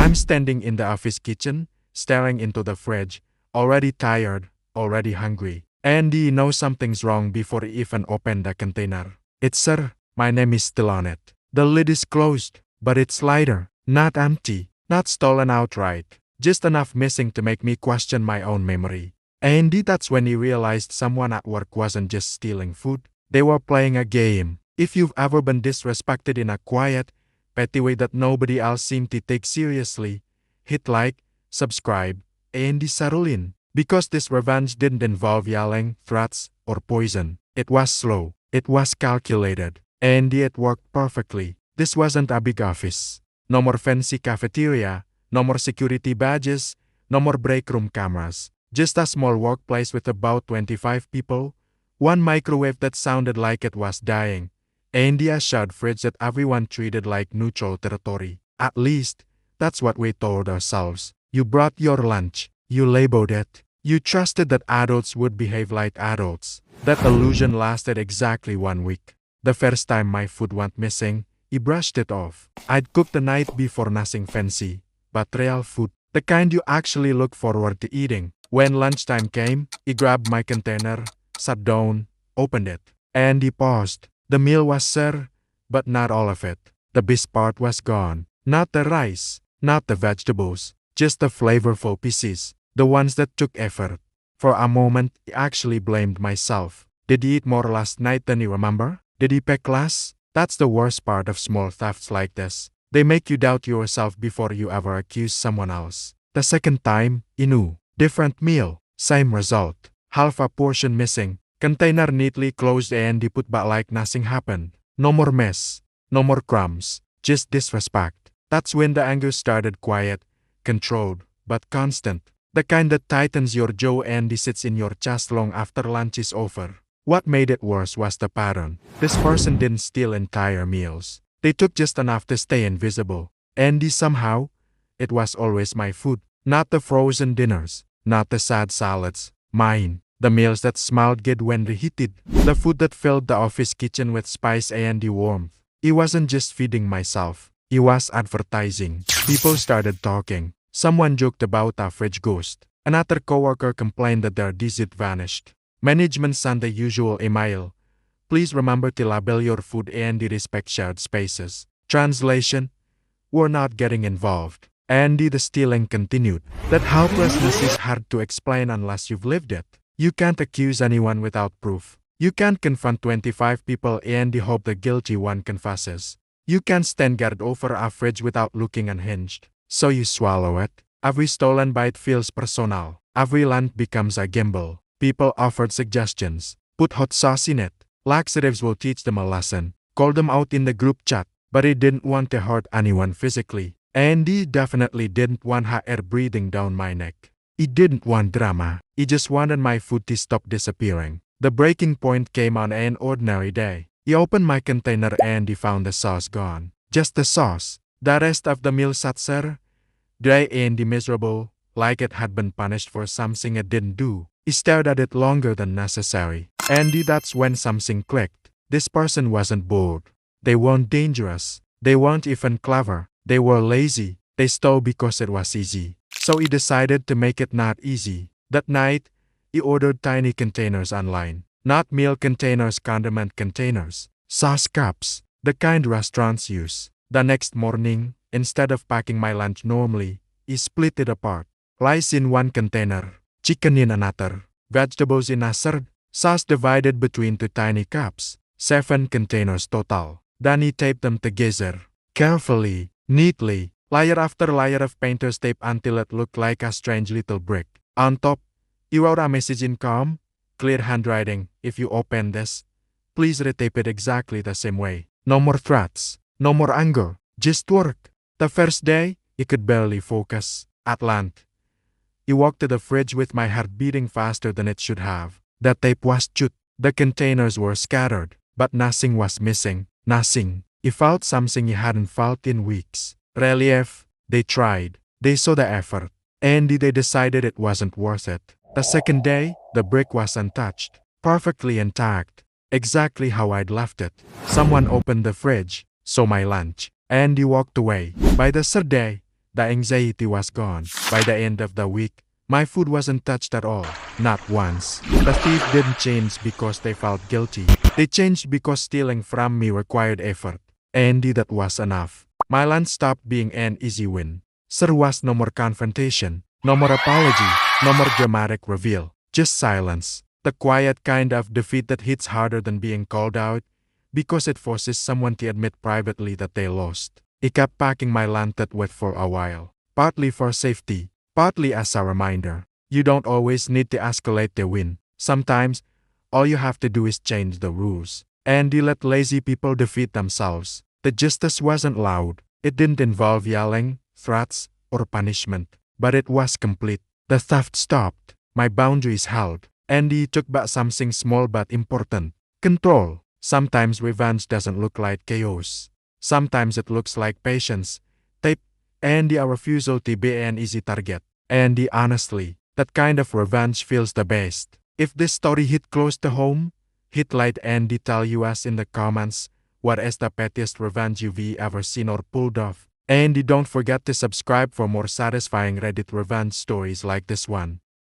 I'm standing in the office kitchen, staring into the fridge, already tired, already hungry. Andy knows something's wrong before he even opened the container. It's sir, my name is still on it. The lid is closed, but it's lighter, not empty, not stolen outright, just enough missing to make me question my own memory. Andy, that's when he realized someone at work wasn't just stealing food, they were playing a game. If you've ever been disrespected in a quiet, petty way that nobody else seemed to take seriously, hit like, subscribe, Andy settle in. Because this revenge didn't involve yelling, threats, or poison. It was slow. It was calculated. And it worked perfectly. This wasn't a big office. No more fancy cafeteria. No more security badges. No more break room cameras. Just a small workplace with about 25 people. One microwave that sounded like it was dying. And a shared fridge that everyone treated like neutral territory. At least, that's what we told ourselves. You brought your lunch. You labeled it. You trusted that adults would behave like adults. That illusion lasted exactly 1 week. The first time my food went missing, he brushed it off. I'd cooked the night before, nothing fancy, but real food. The kind you actually look forward to eating. When lunchtime came, he grabbed my container, sat down, opened it. And he paused. The meal was served, but not all of it. The best part was gone. Not the rice, not the vegetables, just the flavorful pieces. The ones that took effort. For a moment, I actually blamed myself. Did he eat more last night than you remember? Did he pack less? That's the worst part of small thefts like this. They make you doubt yourself before you ever accuse someone else. The second time, he knew. Different meal, same result. Half a portion missing. Container neatly closed and he put back like nothing happened. No more mess. No more crumbs. Just disrespect. That's when the anger started, quiet, controlled, but constant. The kind that tightens your jaw and sits in your chest long after lunch is over. What made it worse was the pattern. This person didn't steal entire meals. They took just enough to stay invisible. And somehow, it was always my food. Not the frozen dinners. Not the sad salads. Mine. The meals that smelled good when reheated. The food that filled the office kitchen with spice and warmth. It wasn't just feeding myself. It was advertising. People started talking. Someone joked about a fridge ghost. Another coworker complained that their dessert vanished. Management sent the usual email. Please remember to label your food and respect shared spaces. Translation: we're not getting involved. And the stealing continued. That helplessness is hard to explain unless you've lived it. You can't accuse anyone without proof. You can't confront 25 people and hope the guilty one confesses. You can't stand guard over a fridge without looking unhinged. So you swallow it. Every stolen bite feels personal. Every lunch becomes a gamble. People offered suggestions. Put hot sauce in it. Laxatives will teach them a lesson. Call them out in the group chat. But he didn't want to hurt anyone physically. And he definitely didn't want hot air breathing down my neck. He didn't want drama. He just wanted my food to stop disappearing. The breaking point came on an ordinary day. He opened my container and he found the sauce gone. Just the sauce. The rest of the meal sat there, dry and miserable, like it had been punished for something it didn't do. He stared at it longer than necessary. And that's when something clicked. This person wasn't bored. They weren't dangerous. They weren't even clever. They were lazy. They stole because it was easy. So he decided to make it not easy. That night, he ordered tiny containers online. Not meal containers, condiment containers. Sauce cups. The kind restaurants use. The next morning, instead of packing my lunch normally, he split it apart. Rice in one container, chicken in another, vegetables in a third, sauce divided between 2 tiny cups, 7 containers total. Then he taped them together, carefully, neatly, layer after layer of painter's tape until it looked like a strange little brick. On top, he wrote a message in calm, clear handwriting: if you open this, please retape it exactly the same way. No more threats, no more anger, just work. The first day, he could barely focus. At lunch, he walked to the fridge with my heart beating faster than it should have. The tape was chewed. The containers were scattered, but nothing was missing. Nothing. He felt something he hadn't felt in weeks. Relief. They tried. They saw the effort. And they decided it wasn't worth it. The second day, the brick was untouched, perfectly intact, exactly how I'd left it. Someone opened the fridge, saw my lunch, and he walked away. By the third day, The anxiety was gone. By the end of the week, my food wasn't touched at all. Not once. The thief didn't change because they felt guilty. They changed because stealing from me required effort. And that was enough. My lunch stopped being an easy win. There was no more confrontation, no more apology, no more dramatic reveal. Just silence. The quiet kind of defeat that hits harder than being called out because it forces someone to admit privately that they lost. I kept packing my lunch that wet for a while, partly for safety, partly as a reminder. You don't always need to escalate the win. Sometimes, all you have to do is change the rules. And you let lazy people defeat themselves. The justice wasn't loud. It didn't involve yelling, threats, or punishment. But it was complete. The theft stopped. My boundaries held. And he took back something small but important. Control. Sometimes revenge doesn't look like chaos. Sometimes it looks like patience, tape, and a refusal to be an easy target. And honestly, that kind of revenge feels the best. If this story hit close to home, hit like and tell us in the comments what is the pettiest revenge you've ever seen or pulled off. And don't forget to subscribe for more satisfying Reddit revenge stories like this one.